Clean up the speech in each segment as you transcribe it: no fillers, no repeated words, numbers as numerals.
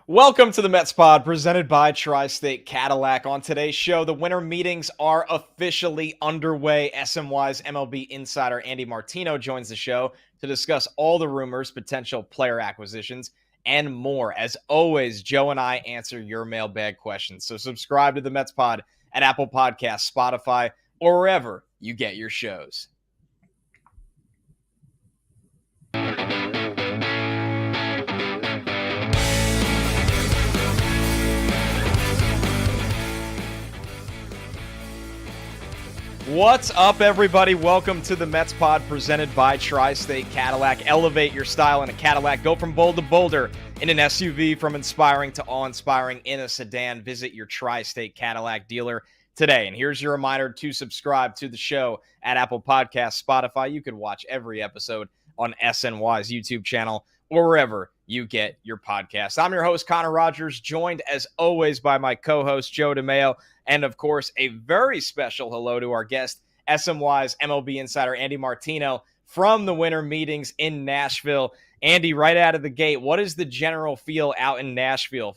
Welcome to the Mets Pod, presented by Tri-State Cadillac. On today's show, the winter meetings are officially underway. SNY's MLB insider Andy Martino joins the show to discuss all the rumors, potential player acquisitions, and more. As always, Joe and I answer your mailbag questions. So subscribe to the Mets Pod at Apple Podcasts, Spotify, or wherever you get your shows. What's up, everybody? Welcome to the Mets Pod, presented by Tri-State Cadillac. Elevate your style in a Cadillac. Go from bold to bolder in an SUV, from inspiring to awe-inspiring in a sedan. Visit your Tri-State Cadillac dealer today. And here's your reminder to subscribe to the show at Apple Podcasts, Spotify. You can watch every episode on SNY's YouTube channel or wherever you get your podcasts. I'm your host, Connor Rogers, joined as always by my co-host, Joe DeMayo, and of course, a very special hello to our guest, SNY's MLB insider, Andy Martino, from the winter meetings in Nashville. Andy, right out of the gate, what is the general feel out in Nashville?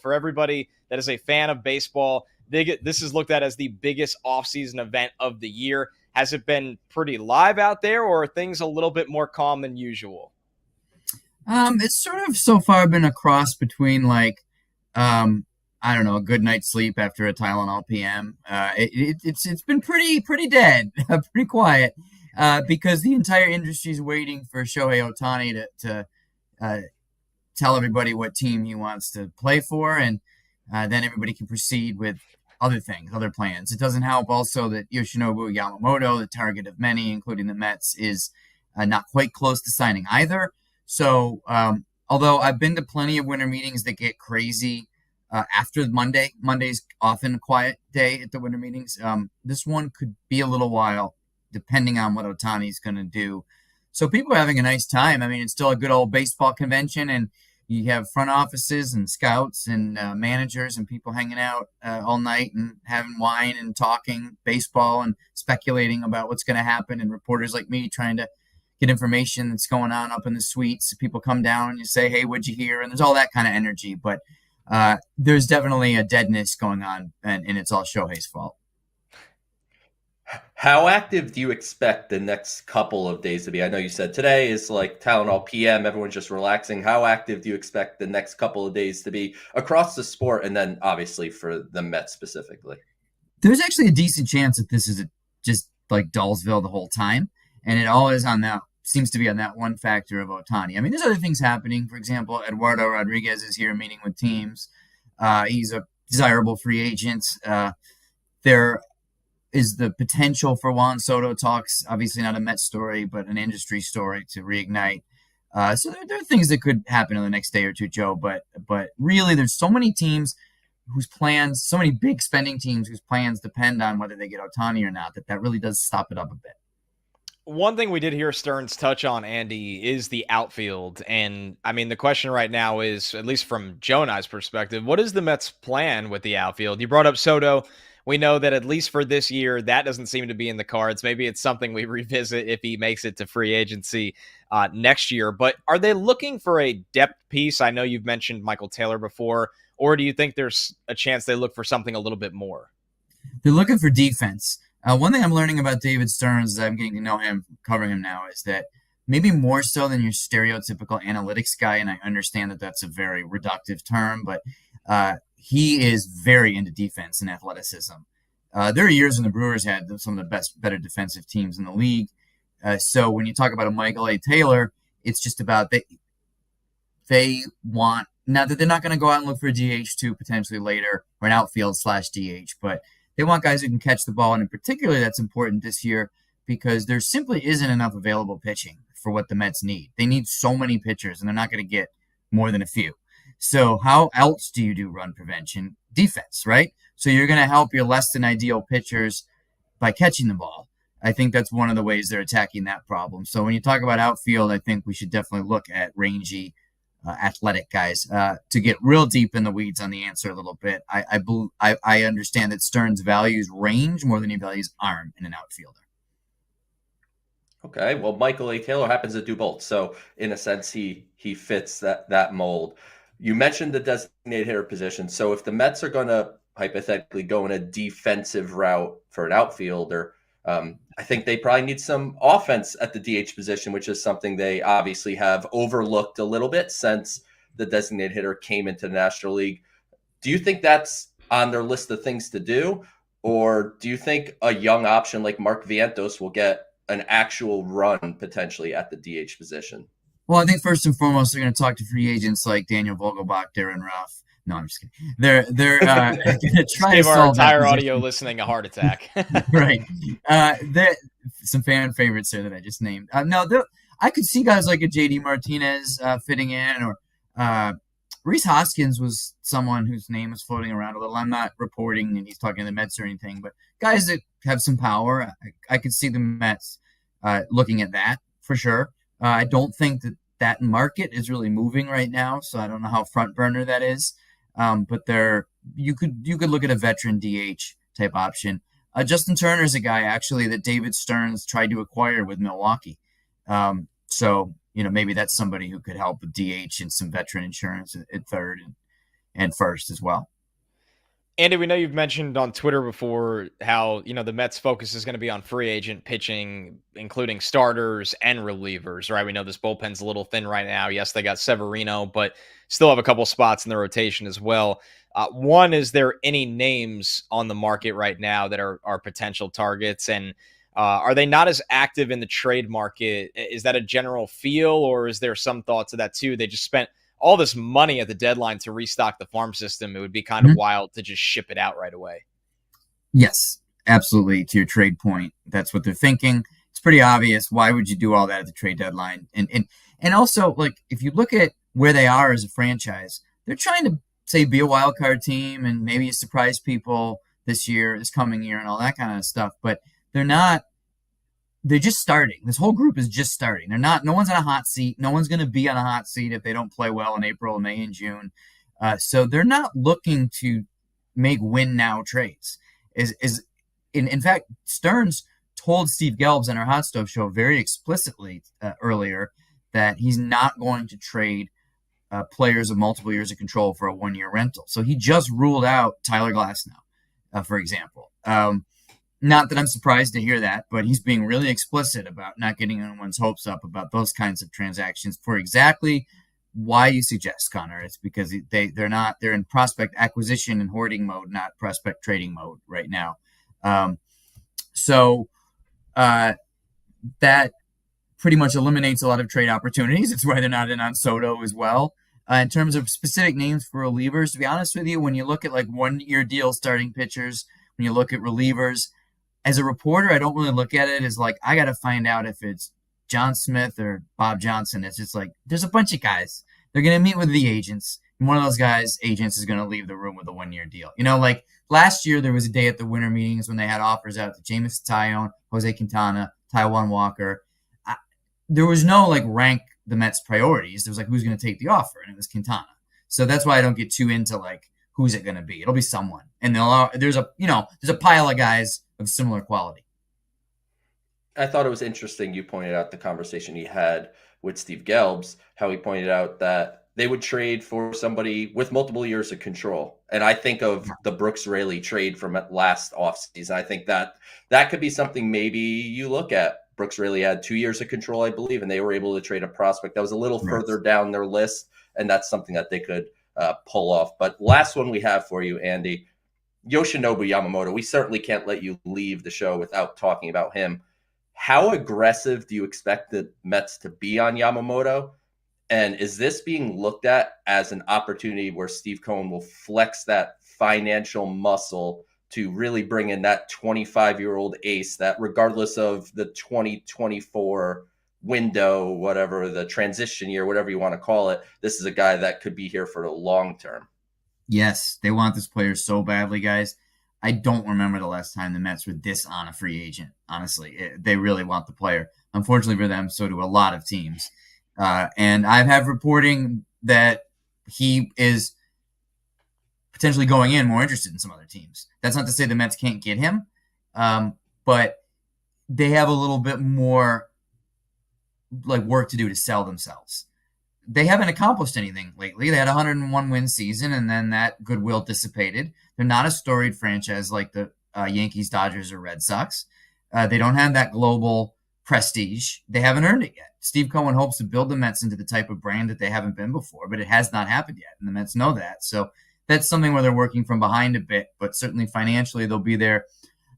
For everybody that is a fan of baseball, this is looked at as the biggest offseason event of the year. Has it been pretty live out there, or are things a little bit more calm than usual? It's sort of so far been a cross between I don't know, a good night's sleep after a Tylenol PM. It's been pretty dead, pretty quiet, because the entire industry is waiting for Shohei Ohtani to tell everybody what team he wants to play for, and then everybody can proceed with other things, other plans. It doesn't help also that Yoshinobu Yamamoto, the target of many, including the Mets, is not quite close to signing either. So, although I've been to plenty of winter meetings that get crazy after Monday. Monday's often a quiet day at the winter meetings. This one could be a little while, depending on what Ohtani's going to do. So people are having a nice time. I mean, it's still a good old baseball convention, and you have front offices and scouts and managers and people hanging out all night and having wine and talking baseball and speculating about what's going to happen, and reporters like me trying to get information that's going on up in the suites. People come down and you say, hey, what'd you hear? And there's all that kind of energy. But there's definitely a deadness going on, and it's all Shohei's fault. How active do you expect the next couple of days to be? I know you said today is like Tylenol PM, everyone's just relaxing. How active do you expect the next couple of days to be across the sport, and then obviously for the Mets specifically? There's actually a decent chance that this is just like Dullsville the whole time, and it all is on that. Seems to be on that one factor of Ohtani. I mean, there's other things happening. For example, Eduardo Rodriguez is here meeting with teams. He's a desirable free agent. There is the potential for Juan Soto talks. Obviously not a Mets story, but an industry story to reignite. So there are things that could happen in the next day or two, Joe. But really, there's so many teams whose plans, so many big spending teams whose plans depend on whether they get Ohtani or not, that really does stop it up a bit. One thing we did hear Stearns touch on, Andy, is the outfield. And, I mean, the question right now is, at least from Joe and I's perspective, what is the Mets' plan with the outfield? You brought up Soto. We know that at least for this year, that doesn't seem to be in the cards. Maybe it's something we revisit if he makes it to free agency next year. But are they looking for a depth piece? I know you've mentioned Michael Taylor before. Or do you think there's a chance they look for something a little bit more? They're looking for defense. One thing I'm learning about David Stearns, as I'm getting to know him, covering him now, is that maybe more so than your stereotypical analytics guy, and I understand that that's a very reductive term, but he is very into defense and athleticism. There are years when the Brewers had some of the better defensive teams in the league. So when you talk about a Michael A. Taylor, it's just about they want, now that they're not going to go out and look for a DH2 potentially later, or an outfield/DH, but they want guys who can catch the ball, and in particular, that's important this year because there simply isn't enough available pitching for what the Mets need. They need so many pitchers, and they're not going to get more than a few. So how else do you do run prevention? Defense, right? So you're going to help your less than ideal pitchers by catching the ball. I think that's one of the ways they're attacking that problem. So when you talk about outfield, I think we should definitely look at rangy, athletic guys. To get real deep in the weeds on the answer a little bit, I understand that Stearns values range more than he values arm in an outfielder. Okay, well, Michael A. Taylor happens to do both. So in a sense, he fits that mold. You mentioned the designated hitter position. So if the Mets are going to hypothetically go in a defensive route for an outfielder, I think they probably need some offense at the DH position, which is something they obviously have overlooked a little bit since the designated hitter came into the National League. Do you think that's on their list of things to do? Or do you think a young option like Mark Vientos will get an actual run potentially at the DH position? Well, I think first and foremost, they're going to talk to free agents like Daniel Vogelbach, Darren Ruff. No, I'm just kidding. They're going to try to Give our solve that entire position. audio listening a heart attack. Right. Some fan favorites there that I just named. I could see guys like a JD Martinez fitting in, or Rhys Hoskins was someone whose name was floating around a little. I'm not reporting and he's talking to the Mets or anything, but guys that have some power, I could see the Mets looking at that for sure. I don't think that market is really moving right now, so I don't know how front burner that is. But you could look at a veteran DH type option. Justin Turner is a guy actually that David Stearns tried to acquire with Milwaukee. So maybe that's somebody who could help with DH and some veteran insurance at third and first as well. Andy, we know you've mentioned on Twitter before how, the Mets focus is going to be on free agent pitching, including starters and relievers, right? We know this bullpen's a little thin right now. Yes, they got Severino, but still have a couple spots in the rotation as well. One, is there any names on the market right now that are potential targets? And are they not as active in the trade market? Is that a general feel, or is there some thought to that too? They just spent all this money at the deadline to restock the farm system. It would be kind of wild to just ship it out right away. Yes, absolutely. To your trade point, that's what they're thinking. It's pretty obvious. Why would you do all that at the trade deadline? And also, like, if you look at where they are as a franchise, they're trying to say be a wild card team and maybe surprise people this coming year and all that kind of stuff. But they're not. They're just starting. This whole group is just starting. No one's on a hot seat. No one's going to be on a hot seat if they don't play well in April, May, and June. So they're not looking to make win now trades. In fact, Stearns told Steve Gelbs on our Hot Stove show very explicitly earlier that he's not going to trade players of multiple years of control for a 1-year rental. So he just ruled out Tyler Glasnow, for example. Not that I'm surprised to hear that, but he's being really explicit about not getting anyone's hopes up about those kinds of transactions for exactly why you suggest, Connor. It's because they're in prospect acquisition and hoarding mode, not prospect trading mode right now. So that pretty much eliminates a lot of trade opportunities. It's why they're not in on Soto as well. In terms of specific names for relievers, to be honest with you, when you look at like 1-year deal starting pitchers, when you look at relievers, as a reporter, I don't really look at it as like, I got to find out if it's John Smith or Bob Johnson. It's just like, there's a bunch of guys. They're going to meet with the agents. And one of those guys' agents is going to leave the room with a 1-year deal. Like last year, there was a day at the winter meetings when they had offers out to Jameson Taillon, Jose Quintana, Taijuan Walker. There was no like rank the Mets priorities. There was like, who's going to take the offer? And it was Quintana. So that's why I don't get too into like, who's it going to be? It'll be someone. And there's a pile of guys of similar quality. I thought it was interesting you pointed out the conversation he had with Steve Gelbs, how he pointed out that they would trade for somebody with multiple years of control. And I think of the Brooks Raley trade from last offseason. I think that could be something maybe you look at. Brooks Raley had 2 years of control, I believe, and they were able to trade a prospect that was a little further down their list, and that's something that they could pull off. But last one we have for you, Andy, Yoshinobu Yamamoto. We certainly can't let you leave the show without talking about him. How aggressive do you expect the Mets to be on Yamamoto? And is this being looked at as an opportunity where Steve Cohen will flex that financial muscle to really bring in that 25-year-old ace that, regardless of the 2024 window, whatever, the transition year, whatever you want to call it, this is a guy that could be here for the long term? Yes, they want this player so badly, guys. I don't remember the last time the Mets were this on a free agent, honestly. They really want the player. Unfortunately for them, so do a lot of teams. And I've had reporting that he is potentially going in more interested in some other teams. That's not to say the Mets can't get him, but they have a little bit more like work to do to sell themselves. they haven't accomplished anything lately. They had a 101 win season, and then that goodwill dissipated. They're not a storied franchise like the Yankees, Dodgers, or Red Sox. They don't have that global prestige. They haven't earned it yet. Steve Cohen hopes to build the Mets into the type of brand that they haven't been before, but it has not happened yet, and the Mets know that. So that's something where they're working from behind a bit, but certainly financially they'll be there.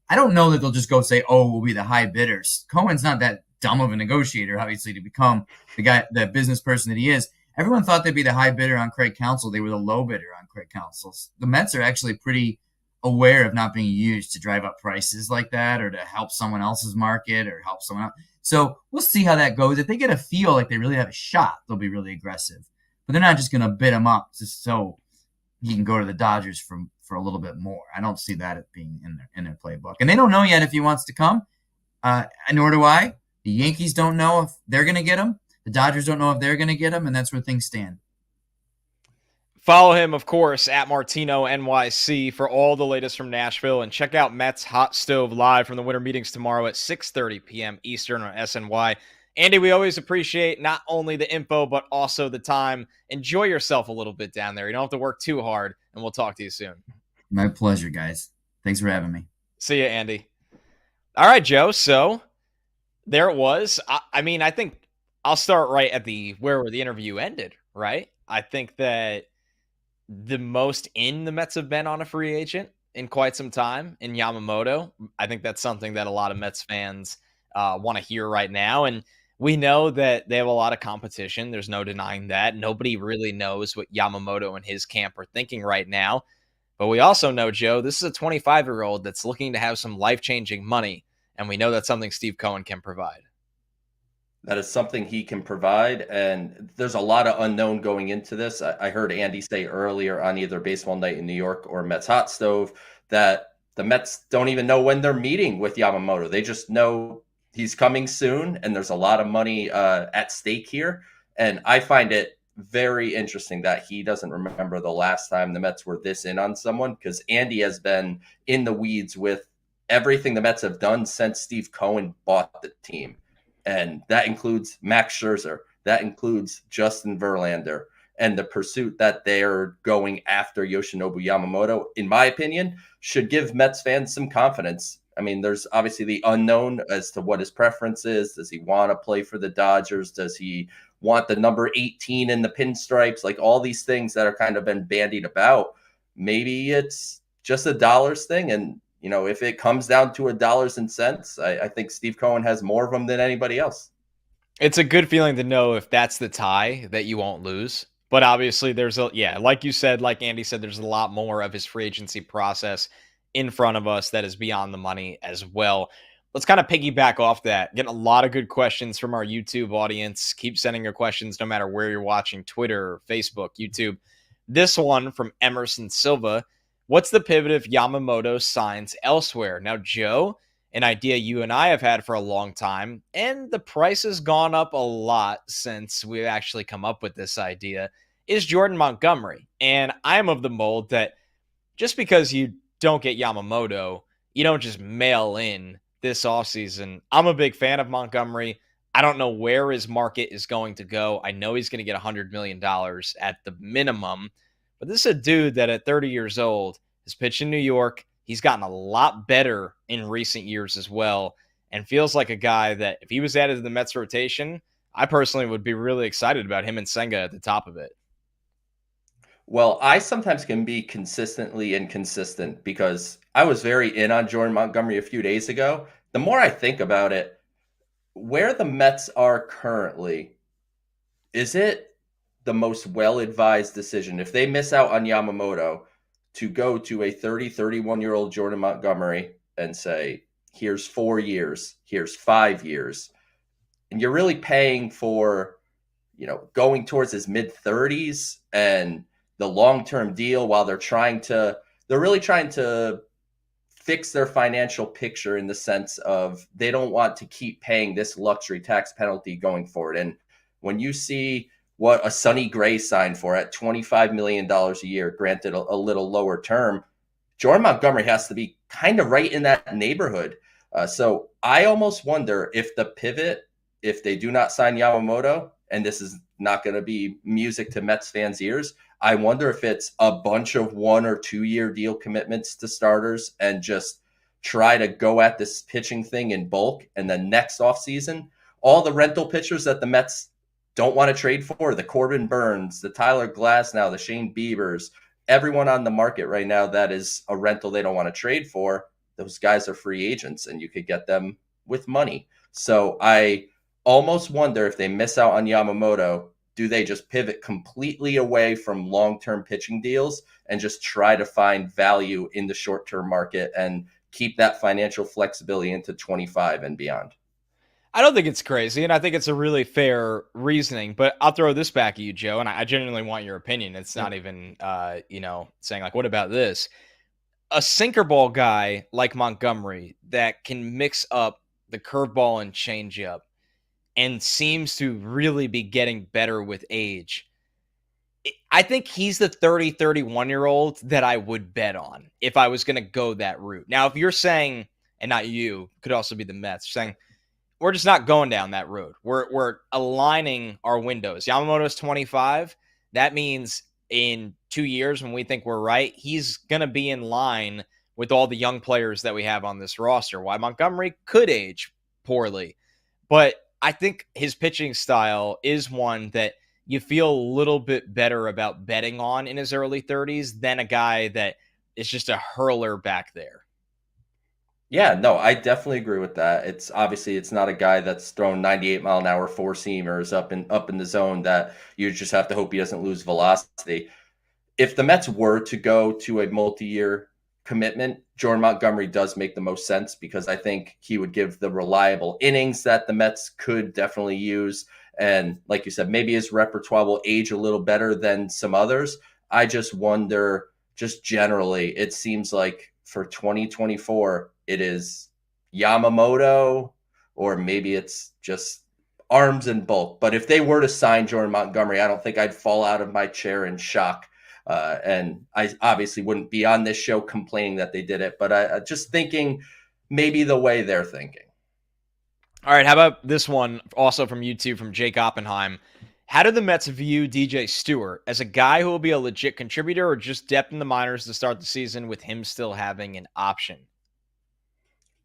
I don't know that they'll just go say, oh, we'll be the high bidders. Cohen's not that dumb of a negotiator, obviously, to become the business person that he is. Everyone thought they'd be the high bidder on Craig Counsell. They were the low bidder on Craig Counsell. The Mets are actually pretty aware of not being used to drive up prices like that or to help someone else's market or help someone else. So we'll see how that goes. If they get a feel like they really have a shot, they'll be really aggressive. But they're not just going to bid him up just so he can go to the Dodgers for a little bit more. I don't see that as being in their playbook. And they don't know yet if he wants to come, nor do I. The Yankees don't know if they're going to get him. The Dodgers don't know if they're going to get him, and that's where things stand. Follow him, of course, at Martino NYC for all the latest from Nashville. And check out Mets Hot Stove live from the Winter Meetings tomorrow at 6:30 p.m. Eastern on SNY. Andy, we always appreciate not only the info, but also the time. Enjoy yourself a little bit down there. You don't have to work too hard, and we'll talk to you soon. My pleasure, guys. Thanks for having me. See you, Andy. All right, Joe. So there it was. I mean, I think I'll start right at where the interview ended, right? I think that the most in the Mets have been on a free agent in quite some time in Yamamoto. I think that's something that a lot of Mets fans want to hear right now. And we know that they have a lot of competition. There's no denying that. Nobody really knows what Yamamoto and his camp are thinking right now. But we also know, Joe, this is a 25-year-old that's looking to have some life-changing money. And we know that's something Steve Cohen can provide. That is something he can provide, and there's a lot of unknown going into this. I heard Andy say earlier on either Baseball Night in New York or Mets Hot Stove that the Mets don't even know when they're meeting with Yamamoto. They just know he's coming soon, and there's a lot of money at stake here. And I find it very interesting that he doesn't remember the last time the Mets were this in on someone, because Andy has been in the weeds with everything the Mets have done since Steve Cohen bought the team. And that includes Max Scherzer. That includes Justin Verlander. And the pursuit that they're going after Yoshinobu Yamamoto, in my opinion, should give Mets fans some confidence. I mean, there's obviously the unknown as to what his preference is. Does he want to play for the Dodgers? Does he want the number 18 in the pinstripes? Like all these things that are kind of been bandied about. Maybe it's just a dollars thing. And you know, if it comes down to dollars and cents, I think Steve Cohen has more of them than anybody else. It's a good feeling to know if that's the tie that you won't lose. But obviously like you said, like Andy said, there's a lot more of his free agency process in front of us that is beyond the money as well. Let's kind of piggyback off that. Getting a lot of good questions from our YouTube audience. Keep sending your questions no matter where you're watching, Twitter, Facebook, YouTube. This one from Emerson Silva. What's the pivot if Yamamoto signs elsewhere? Now, Joe, an idea you and I have had for a long time, and the price has gone up a lot since we've actually come up with this idea, is Jordan Montgomery. And I'm of the mold that just because you don't get Yamamoto, you don't just mail in this offseason. I'm a big fan of Montgomery. I don't know where his market is going to go. I know he's going to get $100 million at the minimum. But this is a dude that at 30 years old has pitched in New York. He's gotten a lot better in recent years as well, and feels like a guy that if he was added to the Mets rotation, I personally would be really excited about him and Senga at the top of it. Well, I sometimes can be consistently inconsistent because I was very in on Jordan Montgomery a few days ago. The more I think about it, where the Mets are currently, is it the most well-advised decision if they miss out on Yamamoto to go to a 31-year-old Jordan Montgomery and say, here's 4 years, here's 5 years. And you're really paying for, going towards his mid-30s and the long-term deal while they're really trying to fix their financial picture in the sense of they don't want to keep paying this luxury tax penalty going forward. And when you see what a Sonny Gray signed for at $25 million a year, granted a little lower term, Jordan Montgomery has to be kind of right in that neighborhood. So I almost wonder if the pivot, if they do not sign Yamamoto, and this is not going to be music to Mets fans' ears, I wonder if it's a bunch of 1 or 2 year deal commitments to starters and just try to go at this pitching thing in bulk. And then next offseason, all the rental pitchers that the Mets don't want to trade for, the Corbin Burns, the Tyler Glasnow, the Shane Biebers, everyone on the market right now that is a rental they don't want to trade for, those guys are free agents and you could get them with money. So I almost wonder if they miss out on Yamamoto, do they just pivot completely away from long-term pitching deals and just try to find value in the short-term market and keep that financial flexibility into 25 and beyond? I don't think it's crazy, and I think it's a really fair reasoning, but I'll throw this back at you, Joe, and I genuinely want your opinion. It's not even, saying, like, what about this? A sinker ball guy like Montgomery that can mix up the curveball and changeup and seems to really be getting better with age. I think he's the 30, 31-year-old that I would bet on if I was going to go that route. Now, if you're saying, and not you, could also be the Mets, saying, we're just not going down that road. We're aligning our windows. Yamamoto's 25. That means in 2 years, when we think we're right, he's going to be in line with all the young players that we have on this roster. Why Montgomery could age poorly. But I think his pitching style is one that you feel a little bit better about betting on in his early 30s than a guy that is just a hurler back there. Yeah, no, I definitely agree with that. It's obviously it's not a guy that's thrown 98-mile-an-hour four-seamers up in the zone that you just have to hope he doesn't lose velocity. If the Mets were to go to a multi-year commitment, Jordan Montgomery does make the most sense because I think he would give the reliable innings that the Mets could definitely use. And like you said, maybe his repertoire will age a little better than some others. I just wonder, just generally, it seems like for 2024, it is Yamamoto, or maybe it's just arms in bulk. But if they were to sign Jordan Montgomery, I don't think I'd fall out of my chair in shock. And I obviously wouldn't be on this show complaining that they did it, but I just thinking maybe the way they're thinking. All right, how about this one also from YouTube from Jake Oppenheim? How do the Mets view DJ Stewart as a guy who will be a legit contributor or just depth in the minors to start the season with him still having an option?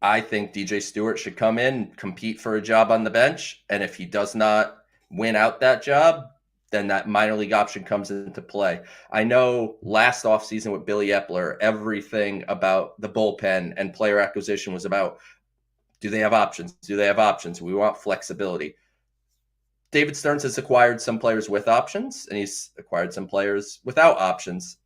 I think DJ Stewart should come in, compete for a job on the bench, and if he does not win out that job, then that minor league option comes into play. I know last offseason with Billy Epler, everything about the bullpen and player acquisition was about, do they have options? Do they have options? We want flexibility. David Stearns has acquired some players with options, and he's acquired some players without options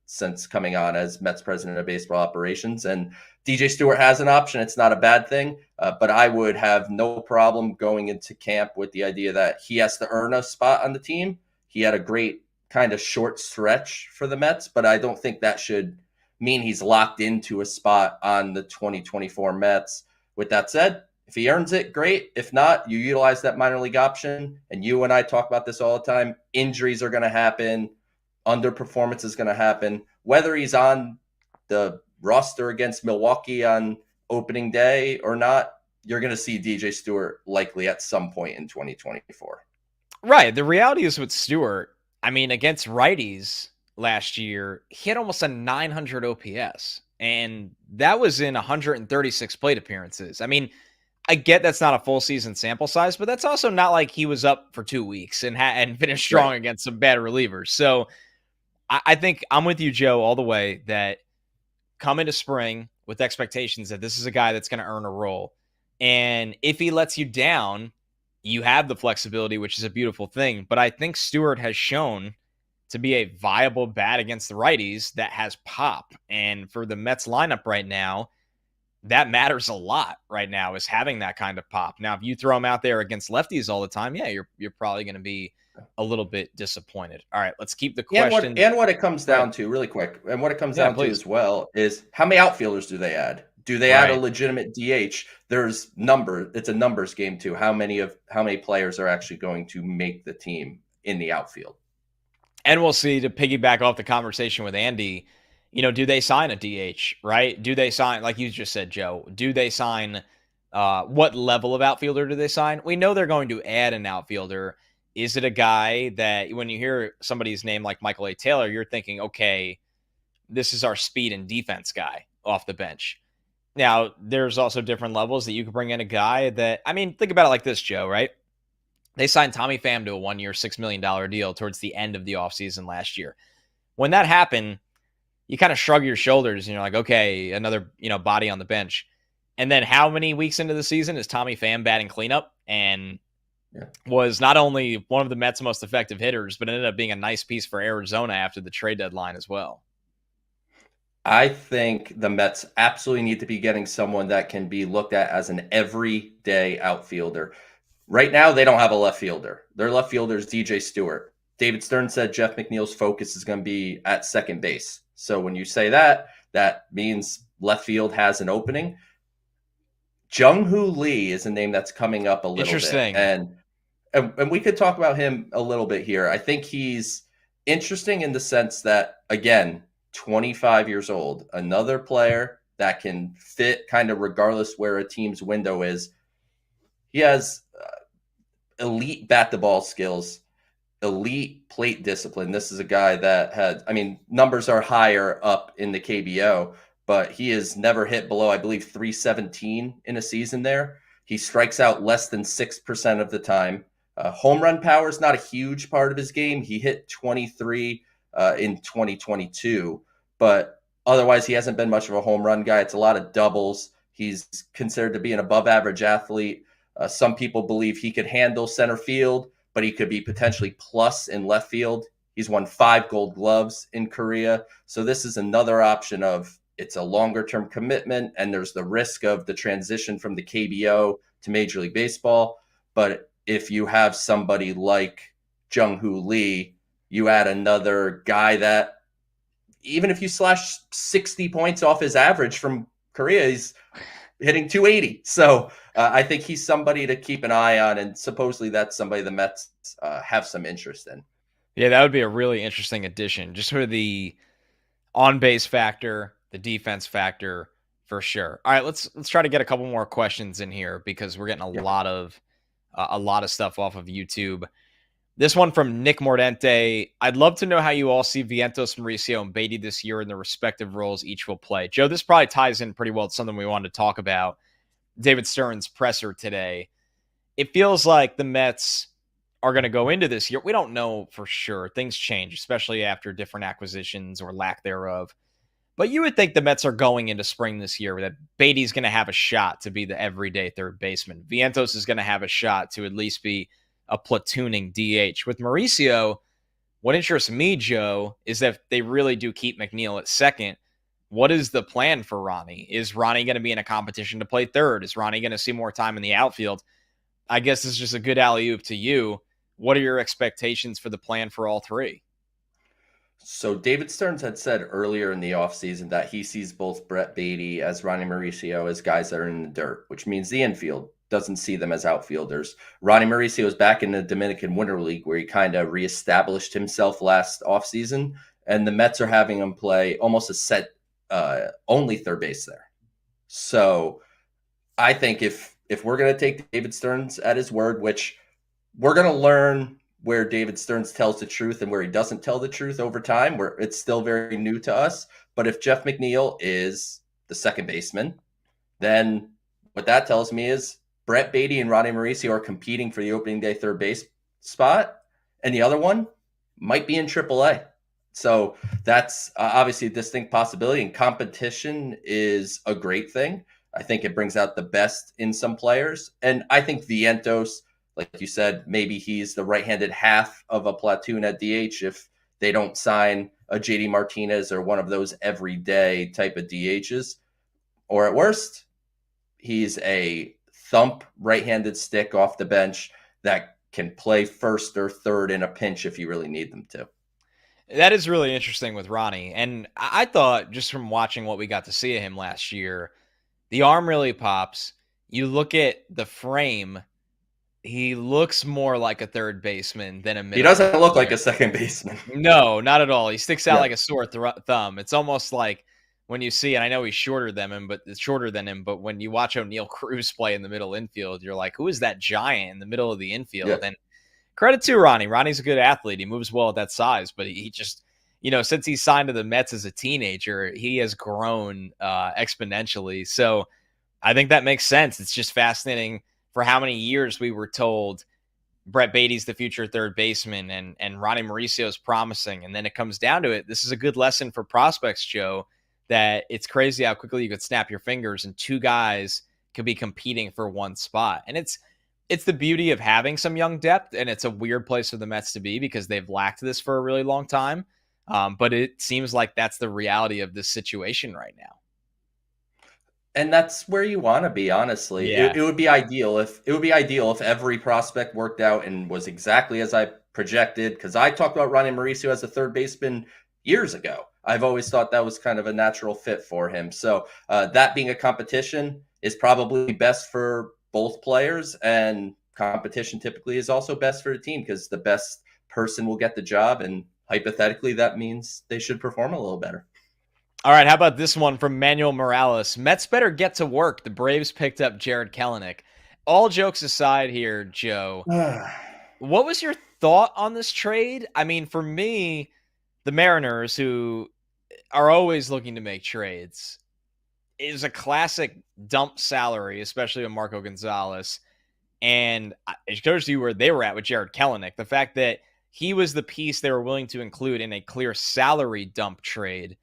since coming on as Mets president of baseball operations. And DJ Stewart has an option. It's not a bad thing, but I would have no problem going into camp with the idea that he has to earn a spot on the team. He had a great kind of short stretch for the Mets, but I don't think that should mean he's locked into a spot on the 2024 Mets. With that said, if he earns it, great. If not, you utilize that minor league option. And you and I talk about this all the time. Injuries are going to happen. Underperformance is going to happen. Whether he's on the roster against Milwaukee on opening day or not, you're going to see DJ Stewart likely at some point in 2024. Right. The reality is with Stewart, I mean, against righties last year, he had almost a 900 OPS. And that was in 136 plate appearances. I mean, I get that's not a full season sample size, but that's also not like he was up for 2 weeks and finished strong against some bad relievers. So I think I'm with you, Joe, all the way that come into spring with expectations that this is a guy that's going to earn a role. And if he lets you down, you have the flexibility, which is a beautiful thing. But I think Stewart has shown to be a viable bat against the righties that has pop. And for the Mets lineup right now, that matters a lot right now, is having that kind of pop. Now, if you throw him out there against lefties all the time, yeah, you're probably going to be a little bit disappointed. All right, let's keep the question. And what it comes down to, really quick, and what it comes down to as well is how many outfielders do they add? Do they add a legitimate DH? There's number. It's a numbers game too. How many players are actually going to make the team in the outfield? And we'll see, to piggyback off the conversation with Andy, do they sign a DH, right? Do they sign, like you just said, Joe, do they sign, what level of outfielder do they sign? We know they're going to add an outfielder. Is it a guy that when you hear somebody's name like Michael A. Taylor, you're thinking, okay, this is our speed and defense guy off the bench. Now, there's also different levels that you could bring in a guy that, I mean, think about it like this, Joe, right? They signed Tommy Pham to a 1-year, $6 million deal towards the end of the offseason last year. When that happened, you kind of shrug your shoulders and you're like, okay, another, body on the bench. And then how many weeks into the season is Tommy Pham batting cleanup and was not only one of the Mets' most effective hitters, but ended up being a nice piece for Arizona after the trade deadline as well. I think the Mets absolutely need to be getting someone that can be looked at as an everyday outfielder. Right now, they don't have a left fielder. Their left fielder is DJ Stewart. David Stearns said Jeff McNeil's focus is going to be at second base. So when you say that, that means left field has an opening. Jung Hoo Lee is a name that's coming up a little bit. And we could talk about him a little bit here. I think he's interesting in the sense that, again, 25 years old, another player that can fit kind of regardless where a team's window is. He has elite bat the ball skills, elite plate discipline. This is a guy that had, numbers are higher up in the KBO, but he has never hit below, I believe, 317 in a season there. He strikes out less than 6% of the time. Home run power is not a huge part of his game. He hit 23 in 2022, but otherwise he hasn't been much of a home run guy. It's a lot of doubles. He's considered to be an above average athlete. Some people believe he could handle center field, but he could be potentially plus in left field. He's won 5 Gold Gloves in Korea. So this is another option of it's a longer term commitment, and there's the risk of the transition from the KBO to Major League Baseball. But if you have somebody like Jung Hoo Lee, you add another guy that even if you slash 60 points off his average from Korea, he's hitting 280. So I think he's somebody to keep an eye on, and supposedly that's somebody the Mets have some interest in. Yeah, that would be a really interesting addition, just for the on-base factor, the defense factor, for sure. All right, let's try to get a couple more questions in here because we're getting a lot of stuff off of YouTube. This one from Nick Mordente. I'd love to know how you all see Vientos, Mauricio, and Baty this year in the respective roles each will play. Joe, this probably ties in pretty well to something we wanted to talk about. David Stearns' presser today. It feels like the Mets are going to go into this year. We don't know for sure. Things change, especially after different acquisitions or lack thereof. But you would think the Mets are going into spring this year that Baty's going to have a shot to be the everyday third baseman. Vientos is going to have a shot to at least be a platooning DH. With Mauricio, what interests me, Joe, is that if they really do keep McNeil at second, what is the plan for Ronny? Is Ronny going to be in a competition to play third? Is Ronny going to see more time in the outfield? I guess this is just a good alley-oop to you. What are your expectations for the plan for all three? So David Stearns had said earlier in the offseason that he sees both Brett Baty as Ronny Mauricio as guys that are in the dirt, which means the infield doesn't see them as outfielders. Ronny Mauricio is back in the Dominican Winter League where he kind of reestablished himself last offseason, and the Mets are having him play almost a set only third base there. So I think if we're going to take David Stearns at his word, which we're going to learn where David Stearns tells the truth and where he doesn't tell the truth over time, where it's still very new to us. But if Jeff McNeil is the second baseman, then what that tells me is Brett Baty and Ronny Mauricio are competing for the opening day third base spot, and the other one might be in AAA. So that's obviously a distinct possibility, and competition is a great thing. I think it brings out the best in some players, and I think Vientos, like you said, maybe he's the right-handed half of a platoon at DH if they don't sign a JD Martinez or one of those everyday type of DHs. Or at worst, he's a thump right-handed stick off the bench that can play first or third in a pinch if you really need them to. That is really interesting with Ronny. And I thought, just from watching what we got to see of him last year, the arm really pops. You look at the frame, he looks more like a third baseman than a middle. He doesn't look like a second baseman. No, not at all. He sticks out like a sore thumb. It's almost like when you see, and I know he's shorter than him, but when you watch O'Neal Cruz play in the middle infield, you're like, who is that giant in the middle of the infield? Yeah. And credit to Ronny. Ronny's a good athlete. He moves well at that size, but he just, since he signed to the Mets as a teenager, he has grown exponentially. So I think that makes sense. It's just fascinating for how many years we were told Brett Baty's the future third baseman and Ronny Mauricio is promising. And then it comes down to it. This is a good lesson for prospects, Joe, that it's crazy how quickly you could snap your fingers and two guys could be competing for one spot. And it's the beauty of having some young depth, and it's a weird place for the Mets to be because they've lacked this for a really long time. But it seems like that's the reality of this situation right now. And that's where you want to be, honestly. Yeah. It would be ideal if every prospect worked out and was exactly as I projected. Because I talked about Ronny Mauricio as a third baseman years ago. I've always thought that was kind of a natural fit for him. So that being a competition is probably best for both players, and competition typically is also best for the team because the best person will get the job, and hypothetically that means they should perform a little better. All right, how about this one from Manuel Morales? Mets better get to work. The Braves picked up Jarred Kelenic. All jokes aside here, Joe, what was your thought on this trade? I mean, for me, the Mariners, who are always looking to make trades, is a classic dump salary, especially with Marco Gonzalez. And it shows you where they were at with Jarred Kelenic. The fact that he was the piece they were willing to include in a clear salary dump trade.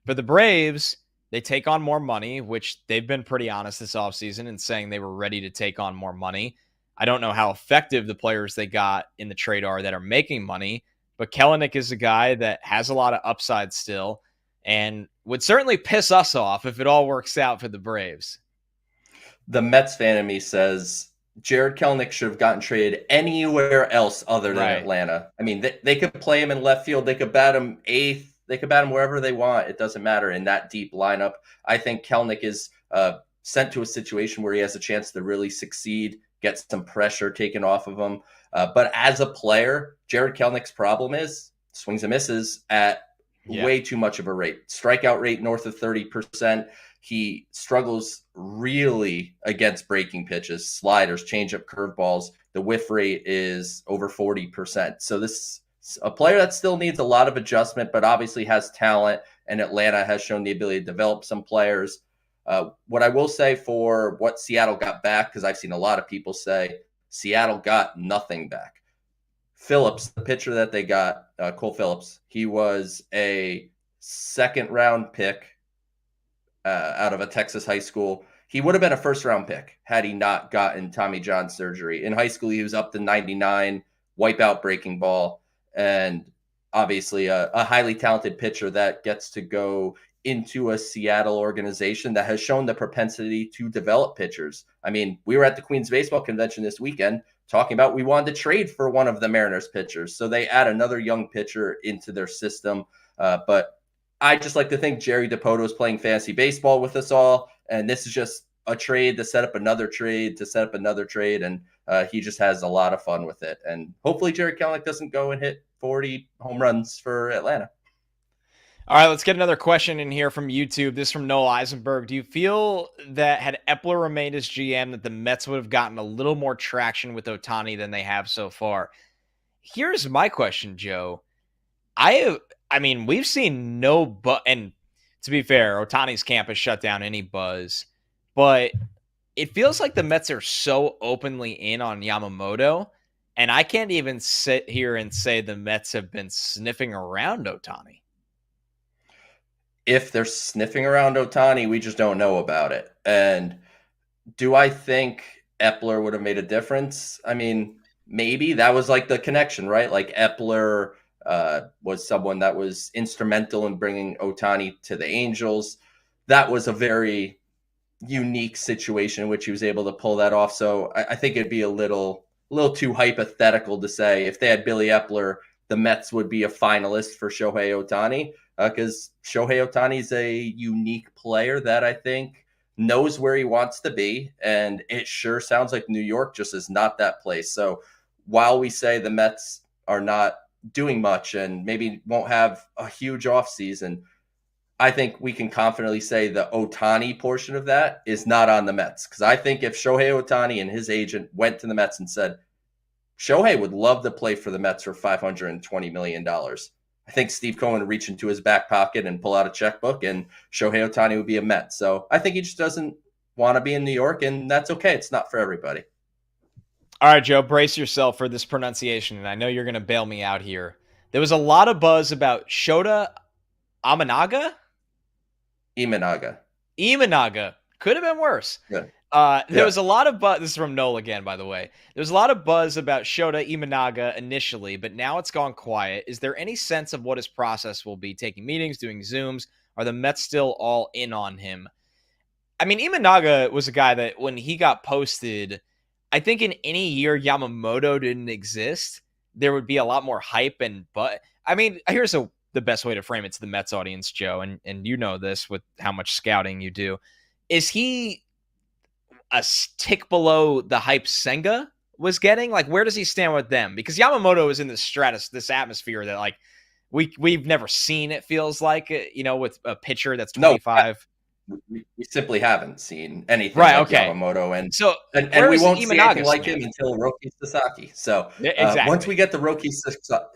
For the Braves, they take on more money, which they've been pretty honest this offseason in saying they were ready to take on more money. I don't know how effective the players they got in the trade are that are making money, but Kelenic is a guy that has a lot of upside still and would certainly piss us off if it all works out for the Braves. The Mets fan in me says Jarred Kelenic should have gotten traded anywhere else other than Atlanta. I mean, they could play him in left field. They could bat him eighth. They could bat him wherever they want. It doesn't matter in that deep lineup. I think Kelenic is sent to a situation where he has a chance to really succeed, get some pressure taken off of him. But as a player, Jarred Kelenic's problem is swings and misses at way too much of a rate. Strikeout rate north of 30%. He struggles really against breaking pitches, sliders, changeup, curveballs. The whiff rate is over 40%. So this a player that still needs a lot of adjustment, but obviously has talent, and Atlanta has shown the ability to develop some players. What I will say for what Seattle got back, because I've seen a lot of people say Seattle got nothing back. Phillips, the pitcher that they got, Cole Phillips, he was a second-round pick out of a Texas high school. He would have been a first-round pick had he not gotten Tommy John surgery. In high school, he was up to 99, wipeout breaking ball. And obviously a highly talented pitcher that gets to go into a Seattle organization that has shown the propensity to develop pitchers. I mean, we were at the Queens Baseball Convention this weekend talking about we wanted to trade for one of the Mariners pitchers. So they add another young pitcher into their system. But I just like to think Jerry DiPoto is playing fantasy baseball with us all. And this is just a trade to set up another trade to set up another trade. And he just has a lot of fun with it. And hopefully Jarred Kelenic doesn't go and hit 40 home runs for Atlanta. All right, let's get another question in here from YouTube. This is from Noah Eisenberg. Do you feel that had Epler remained as GM that the Mets would have gotten a little more traction with Ohtani than they have so far? Here's my question, Joe. I mean, we've seen no and to be fair, Ohtani's camp has shut down any buzz, but it feels like the Mets are so openly in on Yamamoto, and I can't even sit here and say the Mets have been sniffing around Ohtani. If they're sniffing around Ohtani, we just don't know about it. And do I think Epler would have made a difference? I mean, maybe that was like the connection, right? Like Epler was someone that was instrumental in bringing Ohtani to the Angels. That was a very unique situation in which he was able to pull that off. So I think it'd be a little too hypothetical to say if they had Billy Epler, the Mets would be a finalist for Shohei Ohtani, because Shohei Ohtani is a unique player that I think knows where he wants to be. And it sure sounds like New York just is not that place. So while we say the Mets are not doing much and maybe won't have a huge offseason, I think we can confidently say the Ohtani portion of that is not on the Mets. Because I think if Shohei Ohtani and his agent went to the Mets and said, Shohei would love to play for the Mets for $520 million. I think Steve Cohen would reach into his back pocket and pull out a checkbook, and Shohei Ohtani would be a Met. So I think he just doesn't want to be in New York, and that's okay. It's not for everybody. All right, Joe, brace yourself for this pronunciation, and I know you're going to bail me out here. There was a lot of buzz about Shota Imanaga? Imanaga. Could have been worse. Yeah. There was a lot of buzz. This is from Noel again, by the way. There was a lot of buzz about Shota Imanaga initially, but now it's gone quiet. Is there any sense of what his process will be? Taking meetings, doing Zooms? Are the Mets still all in on him? I mean, Imanaga was a guy that when he got posted, I think in any year Yamamoto didn't exist, there would be a lot more hype but I mean, here's the best way to frame it to the Mets audience, Joe, and you know this with how much scouting you do. Is he a tick below the hype Senga was getting? Like, where does he stand with them? Because Yamamoto is in this atmosphere that like we've never seen. It feels like, with a pitcher that's 25. We simply haven't seen anything like Yamamoto, and we won't see anything like him until Roki Sasaki. So exactly. Once we get the Roki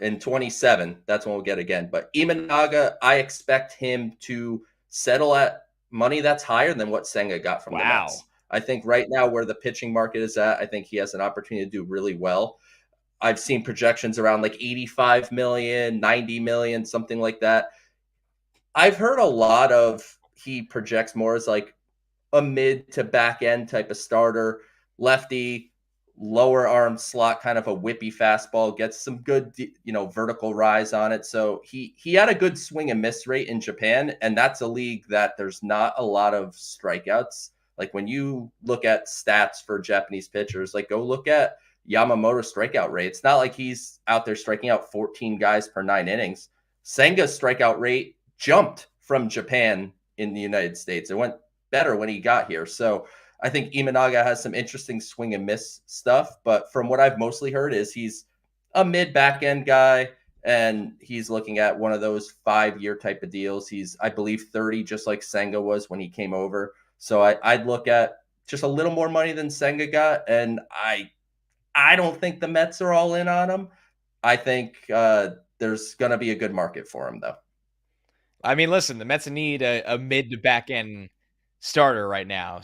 in 27, that's when we'll get again. But Imanaga, I expect him to settle at money that's higher than what Senga got from the Mets. I think right now where the pitching market is at, I think he has an opportunity to do really well. I've seen projections around like 85 million, 90 million, something like that. I've heard a lot of he projects more as like a mid to back end type of starter, lefty, lower arm slot, kind of a whippy fastball, gets some good, vertical rise on it. So he had a good swing and miss rate in Japan, and that's a league that there's not a lot of strikeouts. Like when you look at stats for Japanese pitchers, like go look at Yamamoto's strikeout rate. It's not like he's out there striking out 14 guys per 9 innings. Senga's strikeout rate jumped from Japan in the United States. It went better when he got here. So I think Imanaga has some interesting swing and miss stuff, but from what I've mostly heard is he's a mid back end guy, and he's looking at one of those 5-year type of deals. He's, I believe, 30, just like Senga was when he came over. So I'd look at just a little more money than Senga got, and I don't think the Mets are all in on him. I think there's going to be a good market for him, though. I mean, listen, the Mets need a mid to back end starter right now.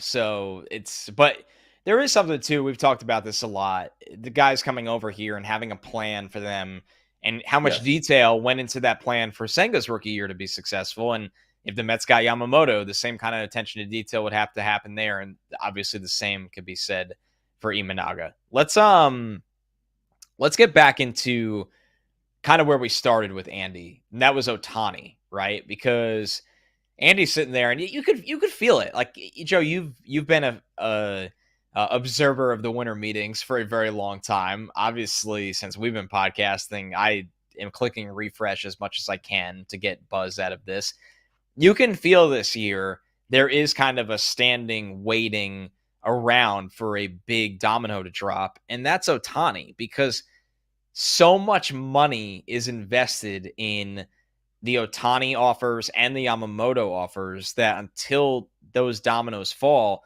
But there is something too. We've talked about this a lot. The guys coming over here and having a plan for them, and how much detail went into that plan for Senga's rookie year to be successful. And if the Mets got Yamamoto, the same kind of attention to detail would have to happen there. And obviously the same could be said for Imanaga. Let's get back into kind of where we started with Andy, and that was Ohtani, right? Because Andy's sitting there, and you could feel it. Like, Joe, you've been a observer of the winter meetings for a very long time. Obviously, since we've been podcasting, I am clicking refresh as much as I can to get buzz out of this. You can feel this year there is kind of a standing waiting around for a big domino to drop, and that's Ohtani, because so much money is invested in the Ohtani offers and the Yamamoto offers that until those dominoes fall,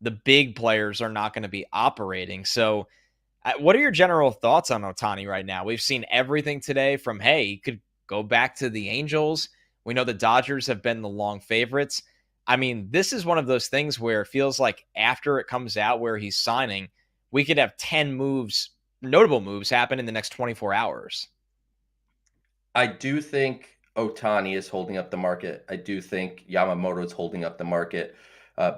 the big players are not going to be operating. So what are your general thoughts on Ohtani right now? We've seen everything today from, hey, he could go back to the Angels. We know the Dodgers have been the long favorites. I mean, this is one of those things where it feels like after it comes out where he's signing, we could have 10 notable moves happen in the next 24 hours. I do think Ohtani is holding up the market. I do think Yamamoto is holding up the market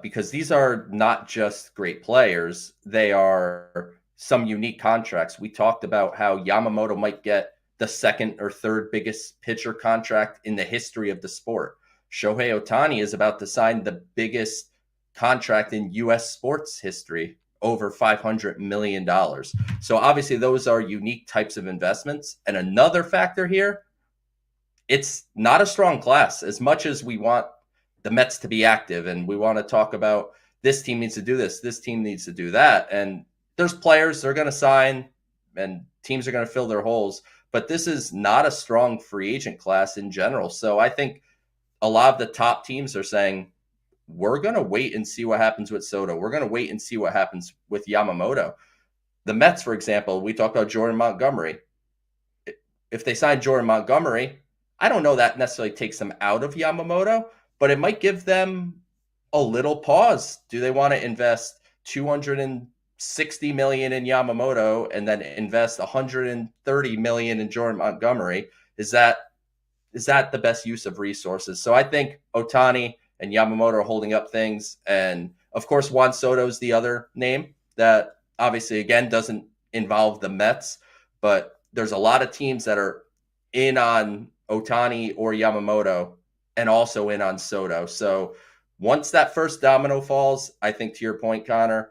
because these are not just great players. They are some unique contracts. We talked about how Yamamoto might get the second or third biggest pitcher contract in the history of the sport. Shohei Ohtani is about to sign the biggest contract in U.S. sports history, over $500 million. So obviously those are unique types of investments. And another factor here, it's not a strong class. As much as we want the Mets to be active and we want to talk about this team needs to do this team needs to do that. And there's players they're going to sign and teams are going to fill their holes. But this is not a strong free agent class in general. So I think a lot of the top teams are saying, we're going to wait and see what happens with Shota. We're going to wait and see what happens with Yamamoto. the Mets, for example, we talked about Jordan Montgomery. If they sign Jordan Montgomery, I don't know that necessarily takes them out of Yamamoto, but it might give them a little pause. Do they want to invest $260 million in Yamamoto and then invest $130 million in Jordan Montgomery? Is that the best use of resources? So I think Ohtani and Yamamoto are holding up things. And of course, Juan Soto is the other name that obviously, again, doesn't involve the Mets, but there's a lot of teams that are in on Ohtani or Yamamoto and also in on Soto. So once that first domino falls, I think to your point, Connor,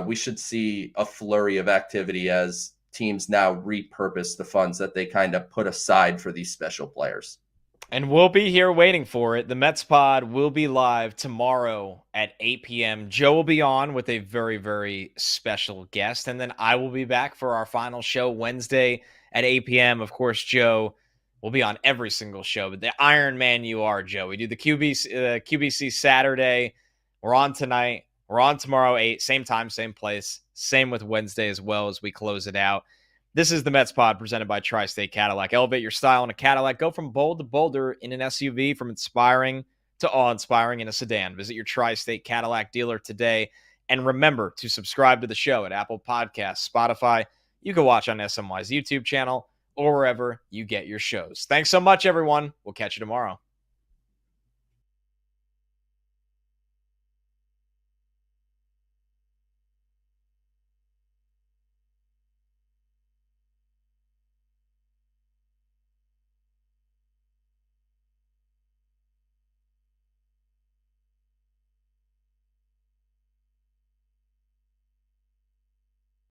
we should see a flurry of activity as teams now repurpose the funds that they kind of put aside for these special players. And we'll be here waiting for it. The Mets pod will be live tomorrow at 8 p.m. Joe will be on with a very, very special guest. And then I will be back for our final show Wednesday at 8 p.m. Of course, Joe will be on every single show. But the Iron Man you are, Joe. We do the QBC Saturday. We're on tonight. We're on tomorrow, 8. Same time, same place. Same with Wednesday as well as we close it out. This is the Mets pod presented by Tri-State Cadillac. Elevate your style in a Cadillac. Go from bold to bolder in an SUV, from inspiring to awe-inspiring in a sedan. Visit your Tri-State Cadillac dealer today. And remember to subscribe to the show at Apple Podcasts, Spotify. You can watch on SNY's YouTube channel or wherever you get your shows. Thanks so much, everyone. We'll catch you tomorrow.